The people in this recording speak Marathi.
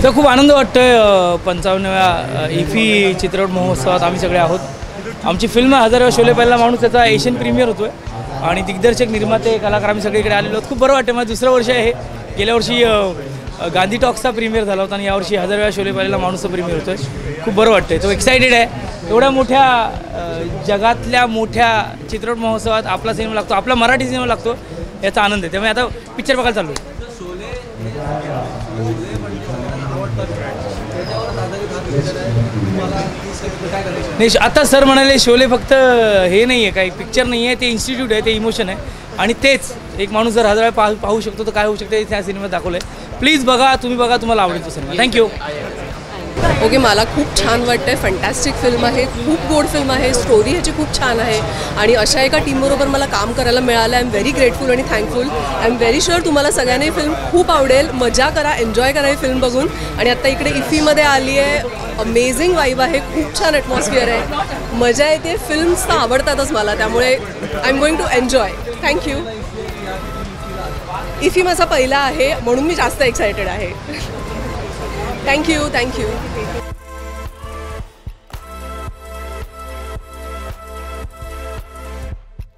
तर खूप आनंद वाटतोय 55व्या इफी चित्रपट महोत्सवात आम्ही सगळे आहोत. आमची फिल्म 1000 शोले पहिला माणूस त्याचा एशियन प्रीमियर होतोय आणि दिग्दर्शक निर्माते कलाकार आम्ही सगळीकडे आलेलो आहोत. खूप बरं वाटतं. मला दुसरं वर्ष आहे. गेल्या वर्षी गांधी टॉक्सचा प्रीमियर झाला होता आणि यावर्षी 1000व्या शोले पहिला माणूसचा प्रीमियर होतोय. खूप बरं वाटतंय. तो एक्सायटेड आहे. एवढ्या मोठ्या जगातल्या मोठ्या चित्रपट महोत्सवात आपला सिनेमा लागतो, आपला मराठी सिनेमा लागतो, याचा आनंद आहे. त्यामुळे आता पिक्चर बघायला चाललो आहे. नाही, आता सर म्हणाले शोले फक्त हे नाही आहे, काही पिक्चर नाही आहे, ते इन्स्टिट्यूट आहे, ते इमोशन आहे आणि तेच एक माणूस जर 1000 वेळा पाहू शकतो तर काय होऊ शकते त्या सिनेमात दाखवलं आहे. प्लीज बघा, तुम्ही बघा, तुम्हाला आवडेल तो सिनेमा. थँक्यू. ओके, मला खूप छान वाटतं आहे. फॅन्टॅस्टिक फिल्म आहे, खूप गोड फिल्म आहे, स्टोरी ह्याची खूप छान आहे आणि अशा एका टीमबरोबर मला काम करायला मिळालं. आय एम व्हेरी ग्रेटफुल आणि thankful. I am very sure तुम्हाला सगळ्यांना ही फिल्म खूप आवडेल. मजा करा, एन्जॉय करा ही फिल्म बघून. आणि आत्ता इकडे इफीमध्ये आली आहे. अमेझिंग वाईब आहे, खूप छान ॲटमॉस्फिअर आहे, मजा येते. फिल्म्स तर आवडतातच मला, त्यामुळे I am going to enjoy. Thank you. इफी माझा पहिला आहे म्हणून मी जास्त एक्सायटेड आहे. थँक्यू.